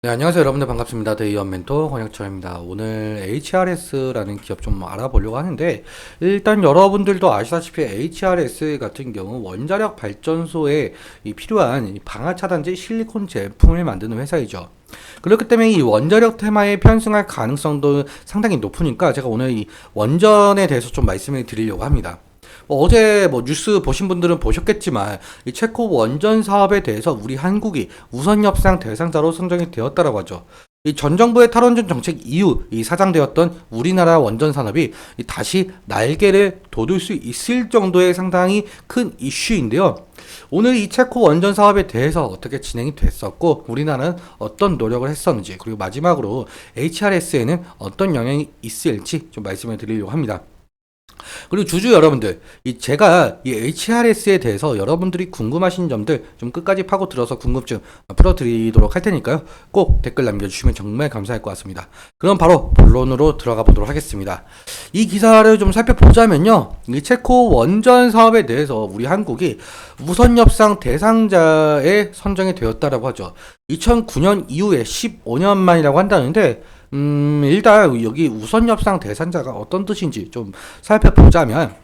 네, 안녕하세요. 여러분들 반갑습니다. 데이원 멘토 권혁철입니다. 오늘 HRS라는 기업 좀 알아보려고 하는데, 일단 여러분들도 아시다시피 HRS 같은 경우 원자력 발전소에 필요한 이 방화 차단제 실리콘 제품을 만드는 회사이죠. 그렇기 때문에 이 원자력 테마에 편승할 가능성도 상당히 높으니까 제가 오늘 이 원전에 대해서 좀 말씀을 드리려고 합니다. 어제 뉴스 보신 분들은 보셨겠지만 이 체코 원전 사업에 대해서 우리 한국이 우선 협상 대상자로 선정이 되었다라고 하죠. 이 전 정부의 탈원전 정책 이후 이 사장되었던 우리나라 원전 산업이 다시 날개를 돋을 수 있을 정도의 상당히 큰 이슈인데요. 오늘 이 체코 원전 사업에 대해서 어떻게 진행이 됐었고 우리나라는 어떤 노력을 했었는지, 그리고 마지막으로 HRS에는 어떤 영향이 있을지 좀 말씀을 드리려고 합니다. 그리고 주주 여러분들, 제가 이 HRS에 대해서 여러분들이 궁금하신 점들 좀 끝까지 파고 들어서 궁금증 풀어드리도록 할 테니까요. 꼭 댓글 남겨주시면 정말 감사할 것 같습니다. 그럼 바로 본론으로 들어가 보도록 하겠습니다. 이 기사를 좀 살펴보자면요. 이 체코 원전 사업에 대해서 우리 한국이 우선 협상 대상자에 선정이 되었다라고 하죠. 2009년 이후에 15년 만이라고 한다는데, 일단 여기 우선 협상 대상자가 어떤 뜻인지 좀 살펴보자면,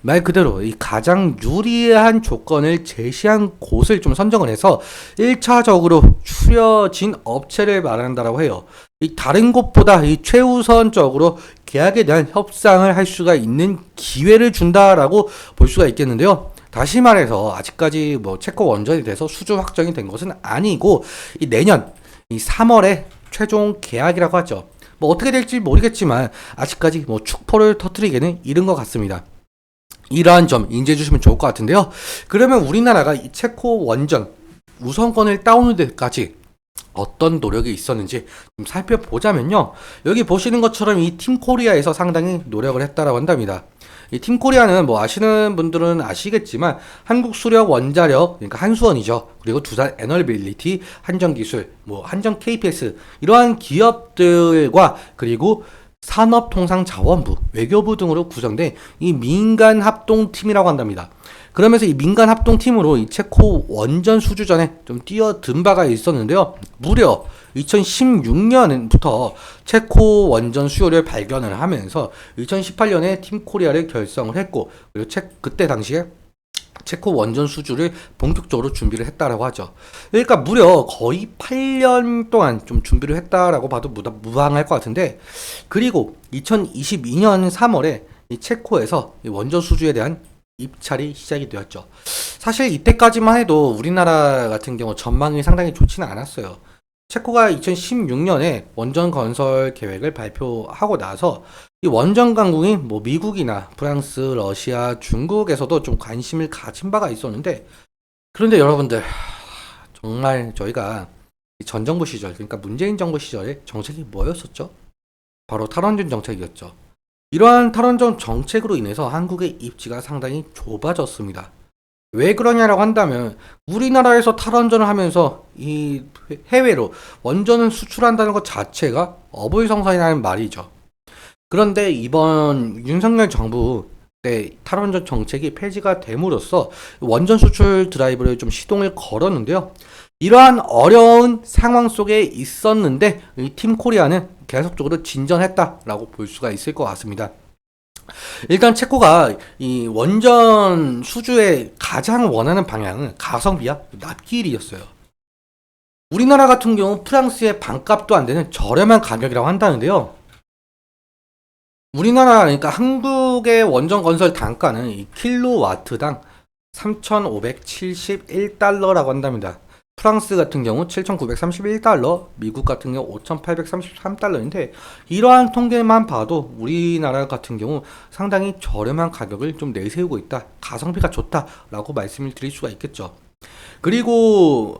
말 그대로 이 가장 유리한 조건을 제시한 곳을 좀 선정을 해서 1차적으로 추려진 업체를 말한다라고 해요. 이 다른 곳보다 이 최우선적으로 계약에 대한 협상을 할 수가 있는 기회를 준다라고 볼 수가 있겠는데요. 다시 말해서 아직까지 체코 원전에 대해서 수주 확정이 된 것은 아니고, 이 내년 이 3월에 최종 계약이라고 하죠. 어떻게 될지 모르겠지만 아직까지 축포를 터뜨리기는 이른 것 같습니다. 이러한 점 인지해 주시면 좋을 것 같은데요. 그러면 우리나라가 이 체코 원전 우선권을 따오는 데까지 어떤 노력이 있었는지 좀 살펴보자면요. 여기 보시는 것처럼 이 팀코리아에서 상당히 노력을 했다라고 한답니다. 이 팀코리아는 아시는 분들은 아시겠지만 한국수력 원자력, 그러니까 한수원이죠. 그리고 두산 에너빌리티, 한전기술, 한전 KPS, 이러한 기업들과, 그리고 산업통상자원부, 외교부 등으로 구성된 이 민간 합동팀이라고 한답니다. 그러면서 이 민간 합동팀으로 이 체코 원전 수주전에 좀 뛰어든 바가 있었는데요. 무려 2016년부터 체코 원전 수요를 발견을 하면서 2018년에 팀코리아를 결성을 했고, 그리고 그때 당시에 체코 원전 수주를 본격적으로 준비를 했다라고 하죠. 그러니까 무려 거의 8년 동안 좀 준비를 했다라고 봐도 무방할 것 같은데, 그리고 2022년 3월에 이 체코에서 이 원전 수주에 대한 입찰이 시작이 되었죠. 사실 이때까지만 해도 우리나라 같은 경우 전망이 상당히 좋지는 않았어요. 체코가 2016년에 원전 건설 계획을 발표하고 나서 이 원전 강국인 미국이나 프랑스, 러시아, 중국에서도 좀 관심을 가진 바가 있었는데, 그런데 여러분들, 정말 저희가 전 정부 시절, 그러니까 문재인 정부 시절에 정책이 뭐였었죠? 바로 탈원전 정책이었죠. 이러한 탈원전 정책으로 인해서 한국의 입지가 상당히 좁아졌습니다. 왜 그러냐라고 한다면, 우리나라에서 탈원전을 하면서 이 해외로 원전을 수출한다는 것 자체가 어불성설이라는 말이죠. 그런데 이번 윤석열 정부 때 탈원전 정책이 폐지가 됨으로써 원전 수출 드라이브를 좀 시동을 걸었는데요. 이러한 어려운 상황 속에 있었는데 이 팀 코리아는 계속적으로 진전했다라고 볼 수가 있을 것 같습니다. 일단 체코가 이 원전 수주에 가장 원하는 방향은 가성비와 납기일이었어요. 우리나라 같은 경우 프랑스의 반값도 안 되는 저렴한 가격이라고 한다는데요. 우리나라, 그러니까 한국의 원전 건설 단가는 이 킬로와트당 3,571달러라고 한답니다. 프랑스 같은 경우 7,931달러, 미국 같은 경우 5,833달러인데, 이러한 통계만 봐도 우리나라 같은 경우 상당히 저렴한 가격을 좀 내세우고 있다, 가성비가 좋다라고 말씀을 드릴 수가 있겠죠. 그리고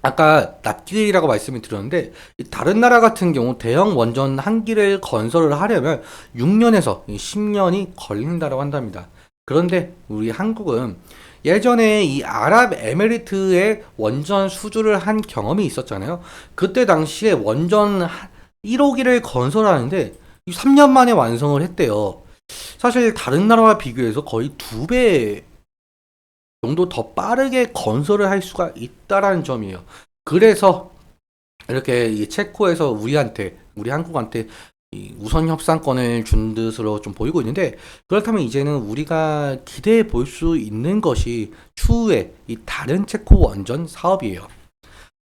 아까 납기일이라고 말씀을 드렸는데, 다른 나라 같은 경우 대형 원전 한 기를 건설을 하려면 6년에서 10년이 걸린다고 한답니다. 그런데 우리 한국은 예전에 이 아랍에미리트의 원전 수주를 한 경험이 있었잖아요. 그때 당시에 원전 1호기를 건설하는데 3년 만에 완성을 했대요. 사실 다른 나라와 비교해서 거의 2배 정도 더 빠르게 건설을 할 수가 있다라는 점이에요. 그래서 이렇게 이 체코에서 우리 한국한테 이 우선 협상권을 준 듯으로 좀 보이고 있는데, 그렇다면 이제는 우리가 기대해 볼 수 있는 것이 추후에 이 다른 체코 원전 사업이에요.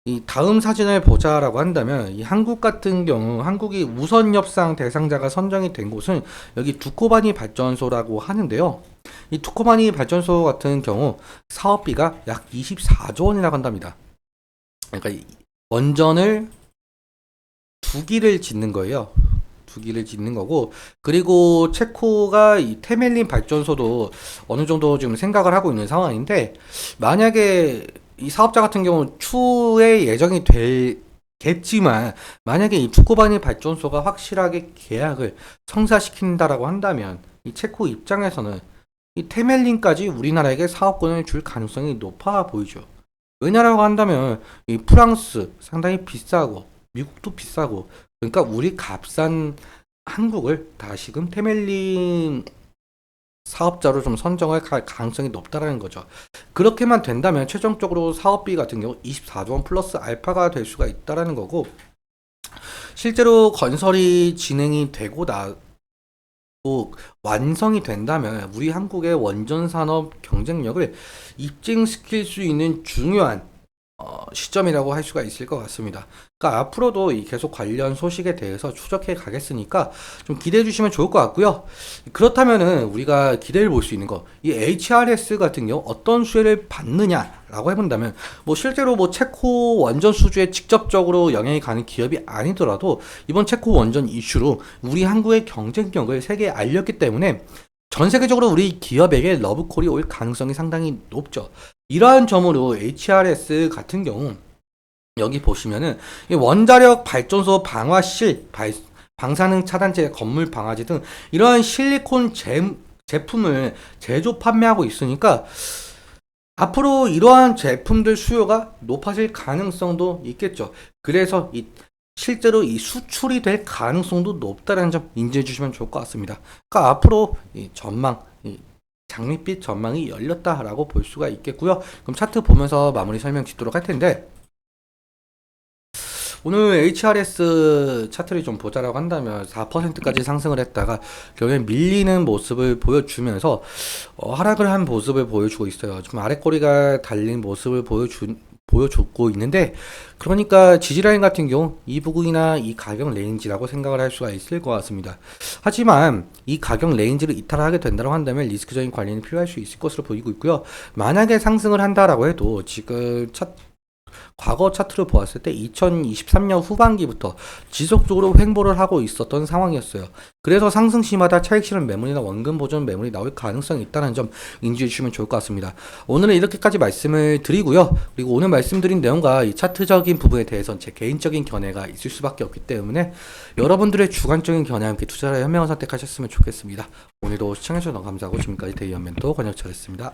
이 다음 사진을 보자라고 한다면, 이 한국 같은 경우 한국이 우선 협상 대상자가 선정이 된 곳은 여기 두코바니 발전소라고 하는데요. 이 두코바니 발전소 같은 경우 사업비가 약 24조 원이라고 한답니다. 그러니까 이 원전을 두 기를 짓는 거예요. 두 기를 짓는 거고, 그리고 체코가 이 테멜린 발전소도 어느 정도 지금 생각을 하고 있는 상황인데, 만약에 이 사업자 같은 경우 추후에 예정이 되겠지만, 만약에 이 두코바니 발전소가 확실하게 계약을 성사시킨다라고 한다면, 이 체코 입장에서는 이 테멜린까지 우리나라에게 사업권을 줄 가능성이 높아 보이죠. 왜냐라고 한다면 이 프랑스 상당히 비싸고 미국도 비싸고, 그러니까 우리 값싼 한국을 다시금 테멜린 사업자로 좀 선정할 가능성이 높다라는 거죠. 그렇게만 된다면 최종적으로 사업비 같은 경우 24조 원 플러스 알파가 될 수가 있다라는 거고, 실제로 건설이 진행이 되고 완성이 된다면 우리 한국의 원전 산업 경쟁력을 입증시킬 수 있는 중요한 시점이라고 할 수가 있을 것 같습니다. 그러니까 앞으로도 이 계속 관련 소식에 대해서 추적해 가겠으니까 좀 기대해 주시면 좋을 것 같고요. 그렇다면은 우리가 기대를 볼 수 있는 거, 이 HRS 같은 경우 어떤 수혜를 받느냐라고 해본다면, 뭐 실제로 뭐 체코 원전 수주에 직접적으로 영향이 가는 기업이 아니더라도 이번 체코 원전 이슈로 우리 한국의 경쟁력을 세계에 알렸기 때문에 전 세계적으로 우리 기업에게 러브콜이 올 가능성이 상당히 높죠. 이러한 점으로 HRS 같은 경우 여기 보시면은 이 원자력 발전소 방화실, 방사능 차단제, 건물 방화제 등 이러한 실리콘 제품을 제조 판매하고 있으니까 앞으로 이러한 제품들 수요가 높아질 가능성도 있겠죠. 그래서 실제로 이 수출이 될 가능성도 높다는 점 인지해 주시면 좋을 것 같습니다. 그러니까 앞으로 이 전망, 이 장밋빛 전망이 열렸다라고 볼 수가 있겠고요. 그럼 차트 보면서 마무리 설명 짓도록 할 텐데, 오늘 HRS 차트를 좀 보자라고 한다면 4%까지 상승을 했다가 결국엔 밀리는 모습을 보여주면서 하락을 한 모습을 보여주고 있어요. 좀 아랫꼬리가 달린 모습을 보여주고 있는데, 그러니까 지지라인 같은 경우 이 부분이나 이 가격 레인지라고 생각을 할 수가 있을 것 같습니다. 하지만 이 가격 레인지를 이탈하게 된다고 한다면 리스크적인 관리는 필요할 수 있을 것으로 보이고 있고요. 만약에 상승을 한다라고 해도 지금 과거 차트를 보았을 때 2023년 후반기부터 지속적으로 횡보를 하고 있었던 상황이었어요. 그래서 상승 시마다 차익 실현 매물이나 원금 보존 매물이 나올 가능성이 있다는 점 인지해 주시면 좋을 것 같습니다. 오늘은 이렇게까지 말씀을 드리고요. 그리고 오늘 말씀드린 내용과 이 차트적인 부분에 대해서는 제 개인적인 견해가 있을 수밖에 없기 때문에 여러분들의 주관적인 견해와 함께 투자를 현명한 선택하셨으면 좋겠습니다. 오늘도 시청해주셔서 감사하고 지금까지 대의원 멘토 권혁철이었습니다.